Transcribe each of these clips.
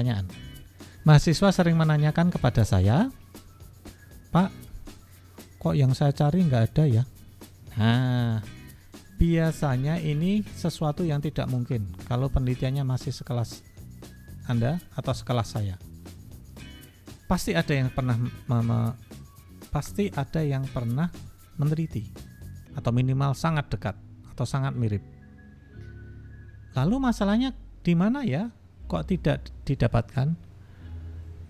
pertanyaan. Mahasiswa sering menanyakan kepada saya, Pak, kok yang saya cari nggak ada ya? Nah, biasanya ini sesuatu yang tidak mungkin kalau penelitiannya masih sekelas Anda atau sekelas saya. Pasti ada yang pernah meneliti atau minimal sangat dekat atau sangat mirip. Lalu masalahnya di mana ya? Kok tidak didapatkan?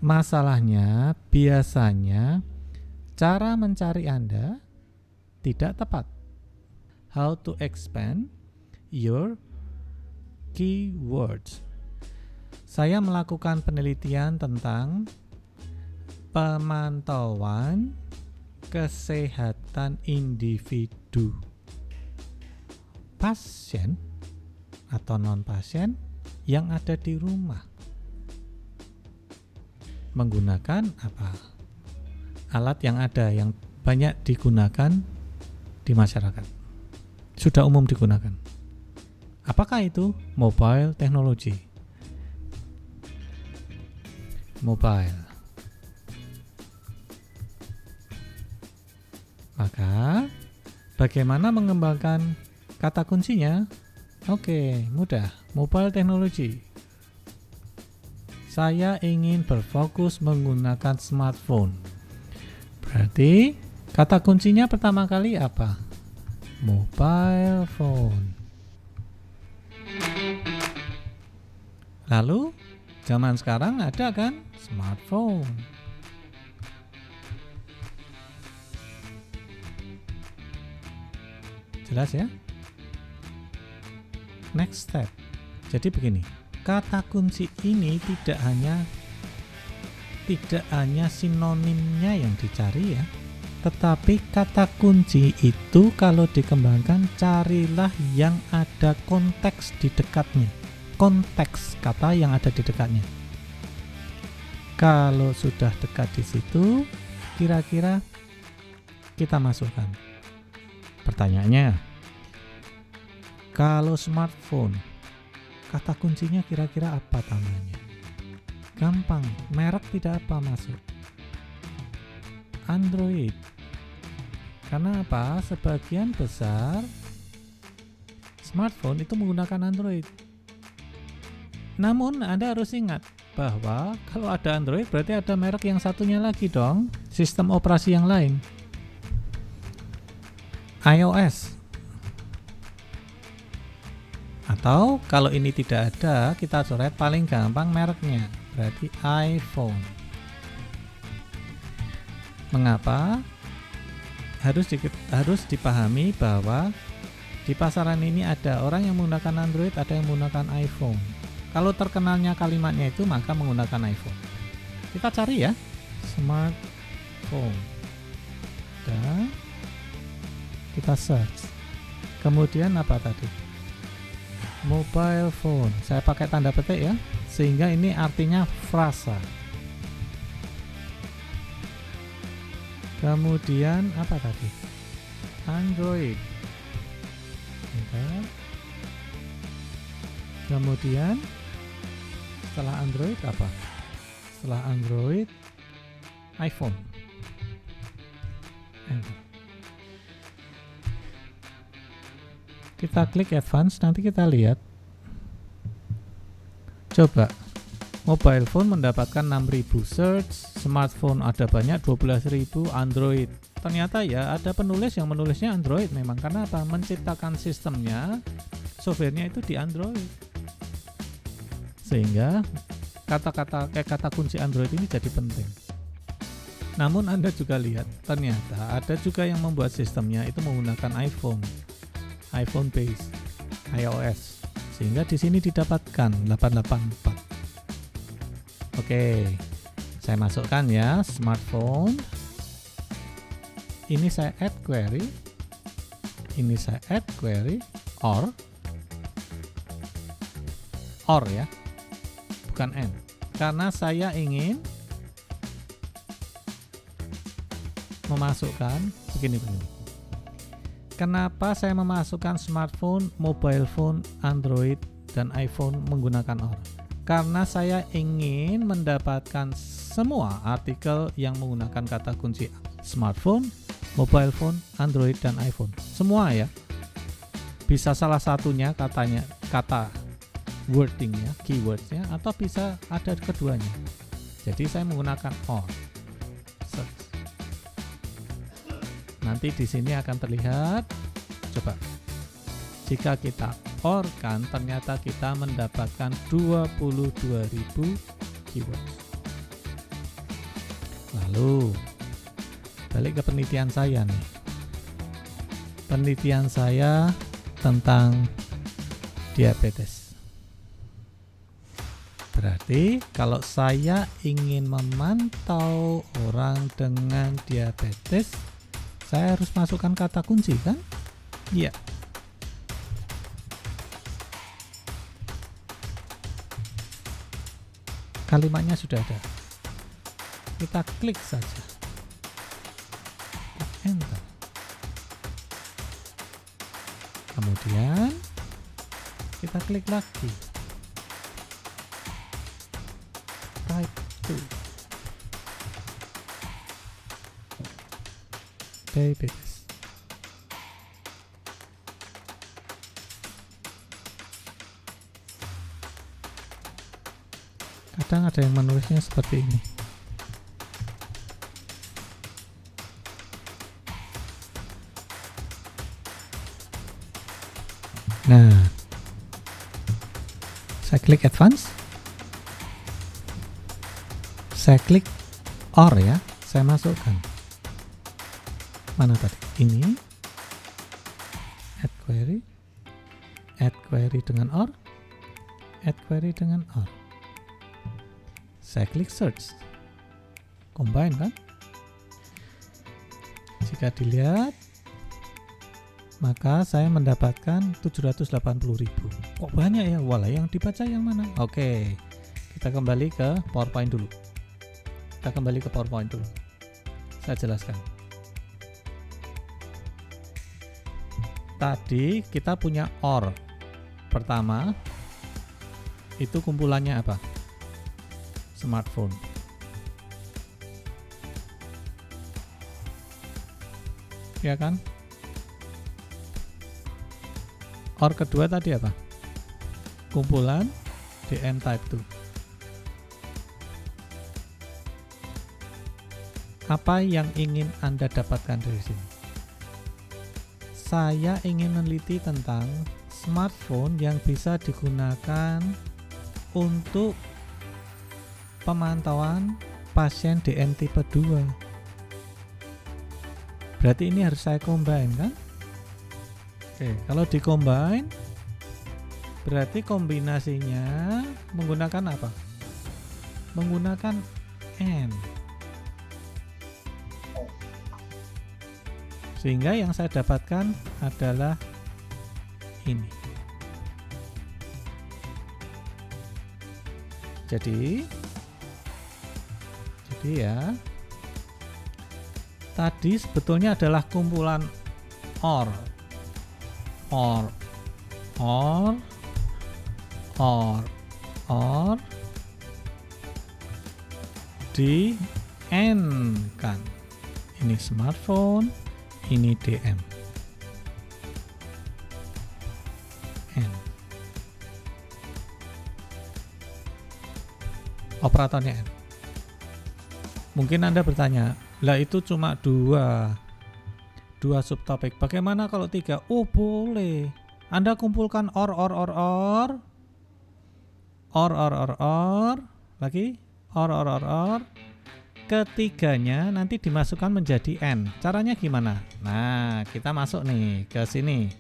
Masalahnya biasanya cara mencari Anda tidak tepat. How to expand your keywords. Saya melakukan penelitian tentang pemantauan kesehatan individu, pasien atau non-pasien yang ada di rumah. Menggunakan apa? Alat yang ada, yang banyak digunakan di masyarakat. Sudah umum digunakan. Apakah itu? Mobile technology. Mobile. Maka, bagaimana mengembangkan kata kuncinya? Oke, mudah. Mobile technology. Saya ingin berfokus menggunakan smartphone. Berarti kata kuncinya pertama kali apa? Mobile phone. Lalu zaman sekarang ada kan smartphone. Jelas ya? Next step. Jadi begini, kata kunci ini tidak hanya sinonimnya yang dicari ya, tetapi kata kunci itu kalau dikembangkan, carilah yang ada konteks di dekatnya. Konteks kata yang ada di dekatnya. Kalau sudah dekat di situ, kira-kira kita masukkan. Pertanyaannya, kalau smartphone, kata kuncinya kira-kira apa namanya? Gampang, merek tidak apa masuk. Android. Karena apa? Sebagian besar smartphone itu menggunakan Android. Namun Anda harus ingat bahwa kalau ada Android berarti ada merek yang satunya lagi dong, sistem operasi yang lain. iOS. Atau kalau ini tidak ada, kita coret paling gampang mereknya, berarti iPhone. Mengapa? Harus dipahami bahwa di pasaran ini ada orang yang menggunakan Android, ada yang menggunakan iPhone. Kalau terkenalnya kalimatnya itu, maka menggunakan iPhone. Kita cari ya, smartphone. Dan kita search. Kemudian apa tadi? Mobile phone. Saya pakai tanda petik ya, sehingga ini artinya frasa. Kemudian apa tadi? Android. Bentar. Kemudian setelah Android apa? Setelah Android, iPhone. Enter. Kita klik advance, nanti kita lihat. Coba, mobile phone mendapatkan 6.000 search, smartphone ada banyak 12.000, Android. Ternyata ya ada penulis yang menulisnya Android memang, karena apa? Menciptakan sistemnya, softwarenya itu di Android. Sehingga kata kunci Android ini jadi penting. Namun Anda juga lihat, ternyata ada juga yang membuat sistemnya itu menggunakan iPhone base, iOS, sehingga di sini didapatkan 884. Oke, saya masukkan ya smartphone. Ini saya add query. Ini saya add query or ya, bukan and. Karena saya ingin memasukkan begini. Kenapa saya memasukkan smartphone, mobile phone, Android, dan iPhone menggunakan OR? Karena saya ingin mendapatkan semua artikel yang menggunakan kata kunci smartphone, mobile phone, Android, dan iPhone. Semua ya. Bisa salah satunya kata wordingnya, keywordsnya, atau bisa ada keduanya. Jadi saya menggunakan OR. Search. Nanti di sini akan terlihat. Coba. Jika kita OR kan, ternyata kita mendapatkan 22.000 keyword. Lalu balik ke penelitian saya nih. Penelitian saya tentang diabetes. Berarti kalau saya ingin memantau orang dengan diabetes, saya harus masukkan kata kunci kan? Iya. Kalimatnya sudah ada. Kita klik saja. Enter. Kemudian kita klik lagi. Type 2. Diabetes. Kadang ada yang menulisnya seperti ini. Nah, saya klik advance. Saya klik OR ya, saya masukkan. Mana tadi? Ini. Add query dengan OR. Add query dengan OR. Saya klik search. Combine kan? Jika dilihat, maka saya mendapatkan 780.000. Kok banyak ya? Walah, yang dibaca yang mana? Oke, kita kembali ke PowerPoint dulu. Saya jelaskan. Tadi kita punya OR. Pertama, itu kumpulannya apa? Smartphone. Ya kan? OR kedua tadi apa? Kumpulan DM type 2. Apa yang ingin Anda dapatkan dari sini? Saya ingin meneliti tentang smartphone yang bisa digunakan untuk pemantauan pasien DM tipe 2. Berarti ini harus saya combine kan? Oke, kalau di combine berarti kombinasinya menggunakan apa? Menggunakan AND. Sehingga yang saya dapatkan adalah ini. Jadi ya, tadi sebetulnya adalah kumpulan OR di N kan. Ini smartphone, ini DM. N. Operatornya N. Mungkin Anda bertanya, lah itu cuma dua subtopik. Bagaimana kalau 3? Oh, boleh. Anda kumpulkan OR, lagi OR. Ketiganya nanti dimasukkan menjadi N. Caranya gimana? Nah, kita masuk nih ke sini.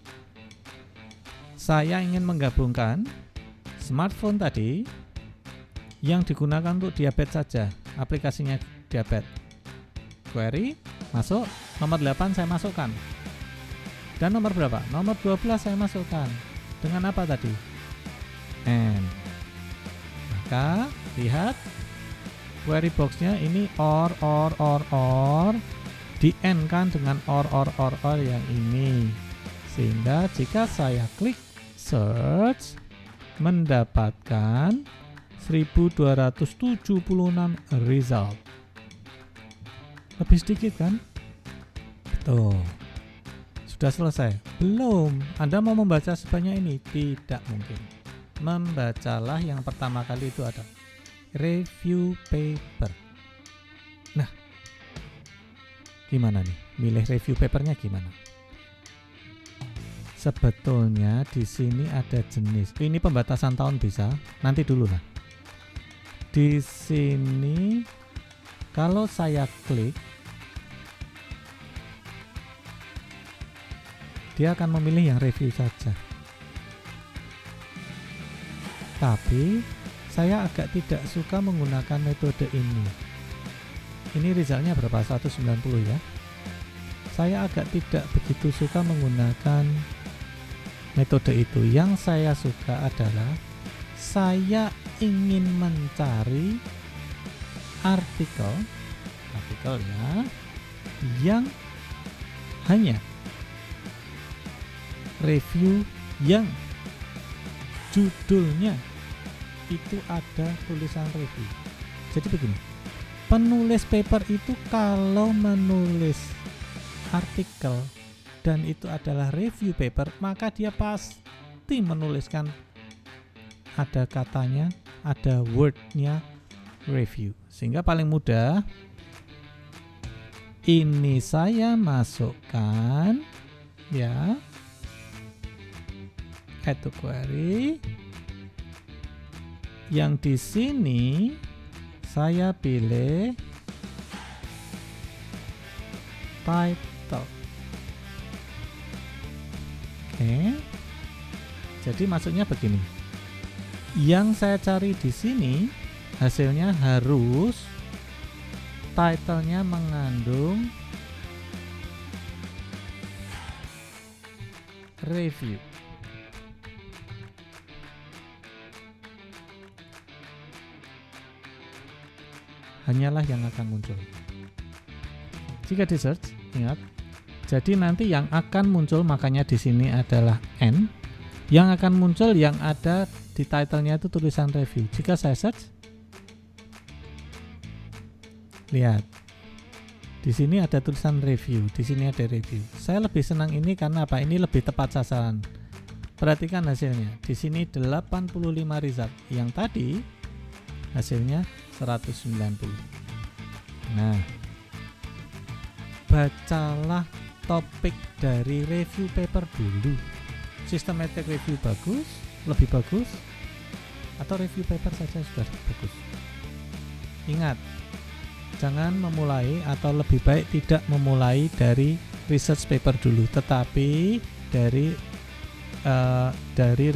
Saya ingin menggabungkan smartphone tadi yang digunakan untuk diabetes saja, aplikasinya diabetes. Query, masuk, nomor 8 saya masukkan. Dan nomor berapa? Nomor 12 saya masukkan. Dengan apa tadi? N. Maka, lihat query boxnya ini OR, di N kan dengan OR yang ini. Sehingga jika saya klik search, mendapatkan 1276 result. Lebih sedikit kan? Betul. Sudah selesai? Belum. Anda mau membaca sebanyak ini? Tidak mungkin. Membacalah yang pertama kali itu ada review paper. Nah, gimana nih? Milih review papernya gimana? Sebetulnya di sini ada jenis. Ini pembatasan tahun bisa. Nanti dulu lah. Di sini kalau saya klik, dia akan memilih yang review saja. Tapi saya agak tidak suka menggunakan metode ini. Ini resultnya berapa? 190 ya. Saya agak tidak begitu suka menggunakan metode itu. Yang saya suka adalah saya ingin mencari artikel ya yang hanya review yang judulnya itu ada tulisan review. Jadi begini, penulis paper itu kalau menulis artikel dan itu adalah review paper, maka dia pasti menuliskan ada katanya, ada wordnya review. Sehingga paling mudah ini saya masukkan ya, add to query. Yang di sini saya pilih title. Oke. Jadi maksudnya begini. Yang saya cari di sini hasilnya harus title-nya mengandung review. Hanyalah yang akan muncul. Jika di search, ingat. Jadi nanti yang akan muncul, makanya di sini adalah N. Yang akan muncul yang ada di title-nya itu tulisan review. Jika saya search, lihat. Di sini ada tulisan review, di sini ada review. Saya lebih senang ini karena apa? Ini lebih tepat sasaran. Perhatikan hasilnya. Di sini 85 result. Yang tadi hasilnya 190. Nah, bacalah topik dari review paper dulu. Systematic review bagus, lebih bagus, atau review paper saja sudah bagus. Ingat, jangan memulai atau lebih baik tidak memulai dari research paper dulu, tetapi dari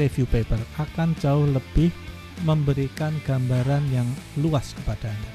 review paper akan jauh lebih memberikan gambaran yang luas kepada Anda.